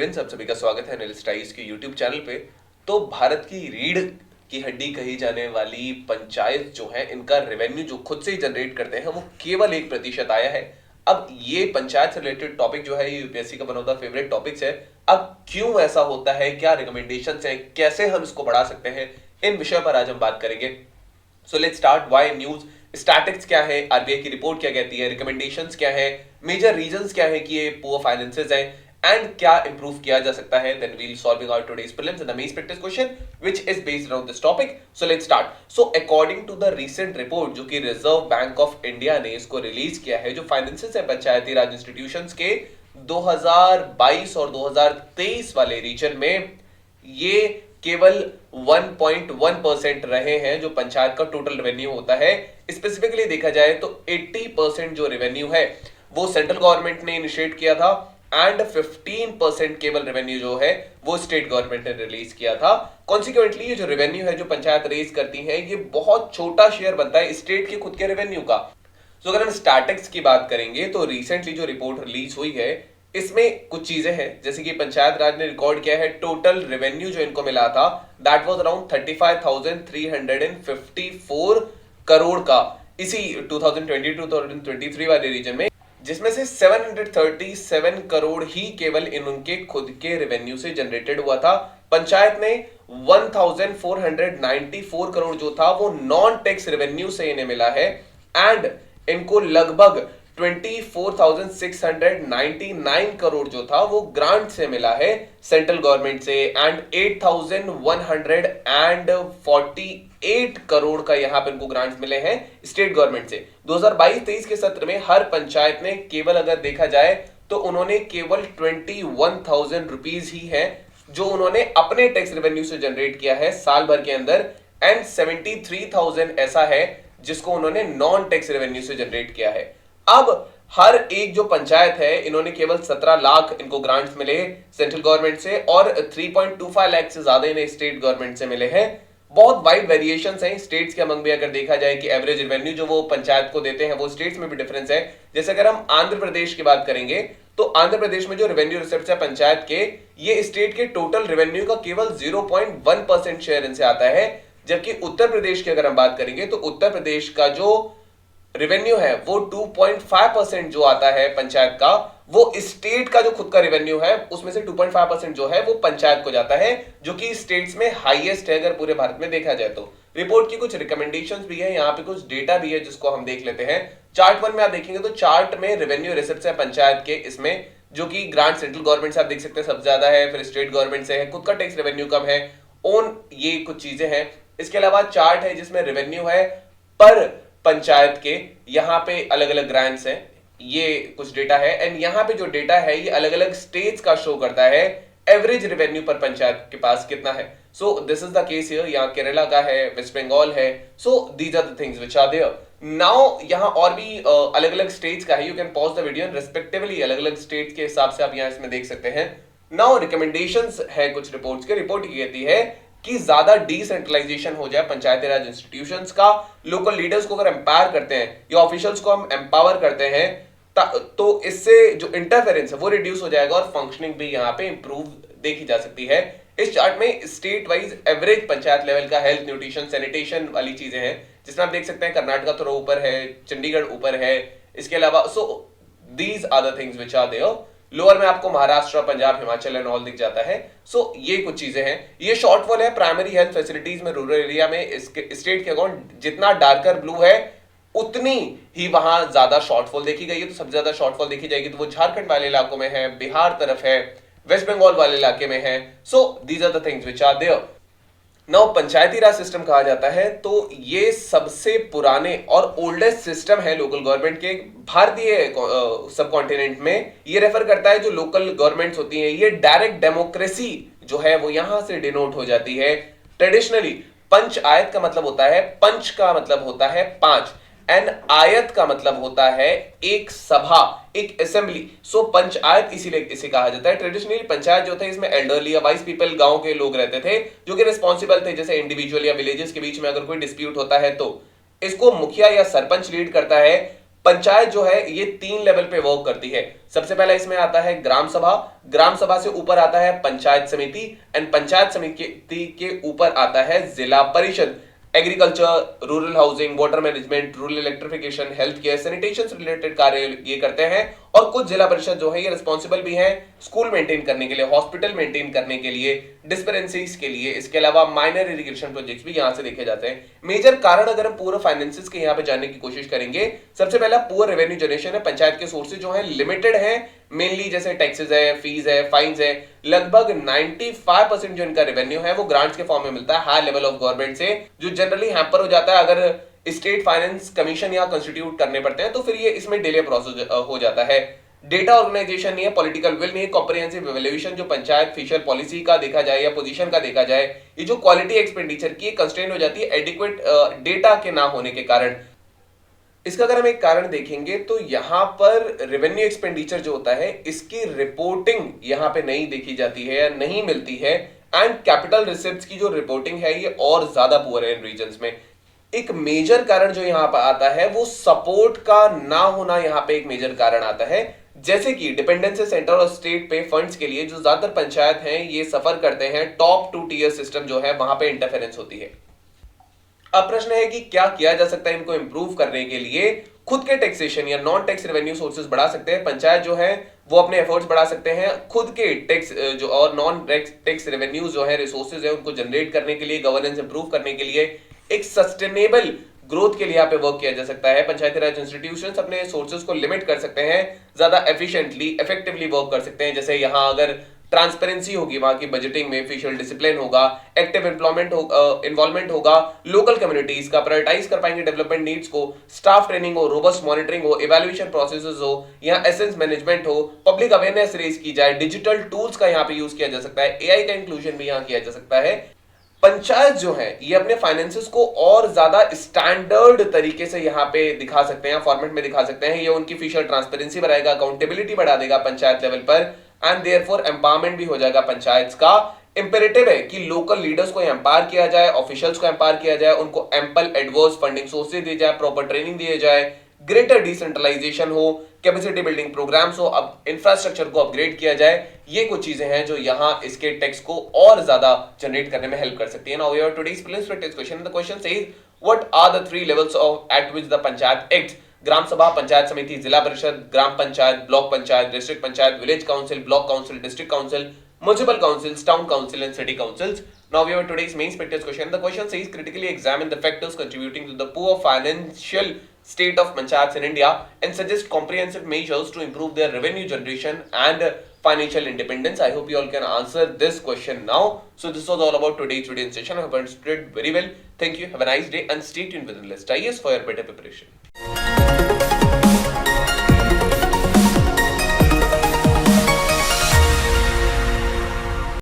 Friends, आप सभी का स्वागत है अनिल स्टाइल्स के यूट्यूब चैनल पे। तो भारत की रीढ़ की हड्डी कही जाने वाली पंचायत जो है, इनका रेवेन्यू जो खुद से ही जनरेट करते हैं वो केवल 1% आया है। अब ये पंचायत से रिलेटेड टॉपिक जो है ये यूपीएससी का one of the favourite topics है। अब क्यों ऐसा होता है, क्या रिकमेंडेशंस हैं, कैसे हम इसको बढ़ा सकते हैं, इन विषय पर आज हम बात करेंगे। सो let's start. Why news, statics क्या है, आरबीआई की रिपोर्ट क्या कहती है, रिकमेंडेशंस क्या है, मेजर रीजंस क्या है कि ये पुअर फाइनेंसेस हैं, एंड क्या इंप्रूव किया जा सकता है। Then we'll solving out today's prelims and the mains practice question which is based around this topic. So let's start. So according to the recent report जो कि रिजर्व बैंक ऑफ इंडिया ने इसको release किया है, जो finances है पंचायती राज institutions के 2022 और 2023 वाले रीजन में, ये केवल 1.1% रहे हैं जो पंचायत का टोटल रेवेन्यू होता है। स्पेसिफिकली देखा जाए तो 80% जो रेवेन्यू है वो सेंट्रल गवर्नमेंट ने इनिशिएट किया था एंड 15% केवल रेवेन्यू जो है वो स्टेट गवर्नमेंट ने रिलीज किया था। कॉन्सिक्वेंटली ये जो रेवेन्यू है जो पंचायत रेज करती है, ये बहुत छोटा शेयर बनता है स्टेट के खुद के रेवेन्यू का। तो अगर हम स्टैटिक्स की बात करेंगे तो रिसेंटली जो रिपोर्ट रिलीज हुई है इसमें कुछ चीजें हैं, जैसे कि पंचायत राज ने रिकॉर्ड किया है टोटल रेवेन्यू जो इनको मिला था दैट वाज अराउंड 35,354 करोड़ का इसी 2022-2023 वाले रीजन में, जिसमें से 737 करोड़ ही केवल इन उनके खुद के रेवेन्यू से जनरेटेड हुआ था। पंचायत ने 1494 करोड़ जो था वो नॉन टैक्स रेवेन्यू से इन्हें मिला है एंड इनको लगभग 24,699 करोड़ जो था वो ग्रांट से मिला है सेंट्रल गवर्नमेंट से एंड 8,148 करोड़ का यहां पर इनको ग्रांट्स मिले हैं स्टेट गवर्नमेंट से। 2022-23 के सत्र में हर पंचायत ने केवल अगर देखा जाए तो उन्होंने केवल 21,000 रुपीज ही है जो उन्होंने अपने टैक्स रेवेन्यू से जनरेट किया है साल भर के अंदर, एंड 73,000 ऐसा है जिसको उन्होंने नॉन टैक्स रेवेन्यू से जनरेट किया है। अब हर एक जो पंचायत है इन्होंने केवल 17 लाख इनको ग्रांट्स मिले सेंट्रल गवर्नमेंट से और 3.25 लाख से ज्यादा इन्हें स्टेट गवर्नमेंट से मिले हैं। बहुत वाइड वेरिएशंस हैं स्टेट्स के अमंग भी। अगर देखा जाए कि एवरेज रेवेन्यू जो वो पंचायत को देते हैं वो स्टेट्स में भी डिफरेंस है। जैसे अगर हम आंध्र प्रदेश की बात करेंगे तो आंध्र प्रदेश में जो रेवेन्यू रिसिप्ट्स है पंचायत के, ये स्टेट के टोटल रेवेन्यू का केवल 0.1% शेयर इनसे आता है। जबकि उत्तर प्रदेश की अगर हम बात करेंगे तो उत्तर प्रदेश का जो रेवेन्यू है वो 2.5% जो आता है पंचायत का, वो स्टेट का जो खुद का रेवेन्यू है उसमें से 2.5% जो है वो पंचायत को जाता है, जो कि स्टेट्स में हाईएस्ट है अगर पूरे भारत में देखा जाए तो। रिपोर्ट की कुछ रिकमेंडेशंस भी है, यहाँ पे कुछ डेटा भी है जिसको हम देख लेते हैं। चार्ट 1 में आप देखेंगे तो चार्ट में रेवेन्यू रिसिप्ट्स है पंचायत के, इसमें जो कि ग्रांट सेंट्रल गवर्नमेंट से आप देख सकते हैं सबसे ज्यादा है, फिर स्टेट गवर्नमेंट से है, खुद का टैक्स रेवेन्यू कम है, ओन, ये कुछ चीजें हैं। इसके अलावा चार्ट है जिसमें रेवेन्यू है पर पंचायत के, यहाँ पे अलग अलग ग्रांट्स हैं, ये कुछ डेटा है। एंड यहाँ पे जो डेटा है ये अलग अलग स्टेट्स का शो करता है एवरेज रेवेन्यू पर पंचायत के पास कितना है। So this is the case here, यहाँ केरला का है, वेस्ट बंगाल है। So these are the things which are there now. यहाँ और भी अलग अलग स्टेट्स का है, you can pause the video and respectively अलग अलग स्टेट्स के हिसाब से आप यहाँ इसमें देख सकते हैं। नाउ रिकमेंडेशंस है कुछ रिपोर्ट्स के। रिपोर्ट ये कहती है कि ज्यादा डिसेंट्रलाइजेशन हो जाए पंचायती राज इंस्टीट्यूशंस का, लोकल लीडर्स को अगर एम्पावर करते हैं या ऑफिशियल्स को हम एम्पावर करते हैं तो इससे जो इंटरफेरेंस है वो रिड्यूस हो जाएगा और फंक्शनिंग भी यहाँ पे इंप्रूव देखी जा सकती है। इस चार्ट में state wise average panchayat level का हेल्थ, न्यूट्रिशन, सैनिटेशन वाली चीजें हैं, जिसमें आप देख सकते हैं कर्नाटका थोड़ा ऊपर है, चंडीगढ़ ऊपर है। इसके अलावा so these are the things which are there. Lower में आपको महाराष्ट्र, पंजाब, हिमाचल एंड ऑल दिख जाता है। सो ये कुछ चीजें हैं। ये शॉर्टफॉल है प्राइमरी हेल्थ फैसिलिटीज में रूरल एरिया में। इसके स्टेट के अकाउंट जितना डार्कर ब्लू है उतनी ही वहां ज्यादा शॉर्टफॉल देखी गई है। तो सबसे ज्यादा शॉर्टफॉल देखी जाएगी तो वो झारखंड वाले इलाकों में है, बिहार तरफ है, वेस्ट बंगाल वाले इलाके में है। So these are the things which are there. Now panchayati raj system कहा जाता है तो ये सबसे पुराने और ओल्डेस्ट सिस्टम है लोकल गवर्नमेंट के भारतीय सब कॉन्टिनेंट में। ये रेफर करता है जो लोकल गवर्नमेंट्स होती हैं, ये डायरेक्ट डेमोक्रेसी जो है वो यहां से डिनोट हो जाती है। ट्रेडिशनली पंचायत का मतलब होता है, पंच का मतलब होता है 5 एंड आयत का मतलब होता है एक सभा, एक असेंबली। सो पंचायत इसीलिए इसे कहा जाता है। ट्रेडिशनली पंचायत जो थे इसमें एल्डरली या वाइस पीपल, गांव के लोग रहते थे जो कि रिस्पॉन्सिबल थे। जैसे इंडिविजुअल या विलेजेस के बीच में अगर कोई डिस्प्यूट होता है तो इसको मुखिया या सरपंच लीड करता है। पंचायत जो है ये 3 लेवल पे वर्क करती है। सबसे पहला इसमें आता है ग्राम सभा, ग्राम सभा से ऊपर आता है पंचायत समिति, एंड पंचायत समिति के ऊपर आता है जिला परिषद। Agriculture, rural housing, water management, rural electrification, health care, sanitation से रिलेटेड कार्य ये करते हैं। और कुछ जिला परिषद जो है ये रिस्पॉन्सिबल भी है स्कूल मेंटेन करने के लिए, हॉस्पिटल मेंटेन करने के लिए, डिस्पेंसरीज के लिए। इसके अलावा माइनर इरिगेशन प्रोजेक्ट्स भी यहां से देखे जाते हैं। मेजर कारण अगर हम पूरे फाइनेंसिस के यहाँ पे जानने की कोशिश करेंगे, सबसे पहला पुअर रेवेन्यू जनरेशन है। पंचायत के सोर्सेज जो है लिमिटेड है, मेनली जैसे टैक्सेस है, फीस है, फाइन्स है। लगभग 95% जो इनका रेवेन्यू है वो ग्रांट्स के फॉर्म में मिलता है हाई लेवल ऑफ गवर्नमेंट से, जो जनरली हैम्पर हो जाता है अगर स्टेट फाइनेंस कमीशन या कंस्टिट्यूट करने पड़ते हैं तो फिर ये इसमें डिले प्रोसेस हो जाता है। डेटा ऑर्गेनाइजेशन नहीं है, पॉलिटिकल विल नहीं है, कॉम्प्रिहेंसिव इवैल्यूएशन जो पंचायत फिशर पॉलिसी का देखा जाए या पोजीशन का देखा जाए, ये जो क्वालिटी एक्सपेंडिचर की कंस्ट्रेंट हो जाती है एडिक्वेट डेटा के ना होने के कारण। इसका अगर हम एक कारण देखेंगे तो यहां पर रेवेन्यू एक्सपेंडिचर जो होता है इसकी रिपोर्टिंग यहां पे नहीं देखी जाती है या नहीं मिलती है, एंड कैपिटल रिसिप्ट्स की जो रिपोर्टिंग है ये और ज्यादा पुअर है इन रीजन्स में। एक मेजर कारण जो यहां पर आता है वो सपोर्ट का ना होना, यहां पे एक मेजर कारण आता है। जैसे कि डिपेंडेंस है सेंट्रल और स्टेट पे फंड्स के लिए, जो ज्यादातर पंचायत हैं ये सफर करते हैं टॉप 2 टियर सिस्टम जो है वहां पे इंटरफेरेंस होती है। अब प्रश्न है कि क्या किया जा सकता है इनको इंप्रूव करने के लिए। खुद के टैक्सेशन या नॉन टैक्स रेवेन्यू सोर्सेज बढ़ा सकते हैं पंचायत जो है, वो अपने एफर्ट्स बढ़ा सकते हैं खुद के टैक्स जो और नॉन टैक्स रेवेन्यू जो है रिसोर्सेज है उनको जनरेट करने के लिए, गवर्नेंस इंप्रूव करने के लिए, एक सस्टेनेबल ग्रोथ के लिए यहाँ पे वर्क किया जा सकता है। पंचायती राज इंस्टीट्यूशंस अपने सोर्सेज को लिमिट कर सकते हैं, ज्यादा एफिशिएंटली इफेक्टिवली वर्क कर सकते हैं। जैसे यहाँ अगर ट्रांसपेरेंसी होगी वहां की बजटिंग में, फिशियल डिसिप्लिन होगा, एक्टिव इन्वॉल्वमेंट होगा, लोकल कम्युनिटीज का प्रायोरिटाइज कर पाएंगे डेवलपमेंट नीड्स को, स्टाफ ट्रेनिंग हो, रोबस्ट मॉनिटरिंग हो, इवैल्यूएशन प्रोसेसेस हो, यहाँ एसेंस मैनेजमेंट हो, पब्लिक अवेयरनेस रेज की जाए, डिजिटल टूल्स का यहाँ पे यूज किया जा सकता है, एआई का इंक्लूजन भी यहाँ किया जा सकता है। पंचायत जो है ये अपने फाइनेंसेस को और ज्यादा स्टैंडर्ड तरीके से यहाँ पे दिखा सकते हैं, फॉर्मेट में दिखा सकते हैं। ये उनकी फिशियल ट्रांसपेरेंसी बढ़ाएगा, अकाउंटेबिलिटी बढ़ा देगा पंचायत लेवल पर, एंड देयरफॉर एम्पावरमेंट भी हो जाएगा पंचायत का। इंपेरेटिव है कि लोकल लीडर्स को एम्पावर किया जाए, ऑफिशियल्स को एम्पावर किया जाए, उनको एम्पल एडवर्स फंडिंग सोर्सेज दिए जाए, प्रॉपर ट्रेनिंग दिए जाए, ग्रेटर डिसेंट्रलाइजेशन हो, कैपेसिटी बिल्डिंग प्रोग्राम्स हो, अब इंफ्रास्ट्रक्चर को अपग्रेड किया जाए। ये कुछ चीजें हैं जो यहाँ इसके टैक्स को और ज्यादा जनरेट करने में हेल्प कर सकती है। Now your today's playlist practice question, the question says what are the 3 levels of at which the panchayat acts? Gram sabha, panchayat samiti, zila parishad, gram panchayat, block panchayat, district panchayat, village council, block council, district council, municipal councils, town council and city councils. Now we have today's main practice question. The question says critically examine the factors contributing to the poor financial state of panchayats in India and suggest comprehensive measures to improve their revenue generation and financial independence. I hope you all can answer this question now. So this was all about today's session. I hope you understood very well. Thank you. Have a nice day and stay tuned with the list IAS for your better preparation.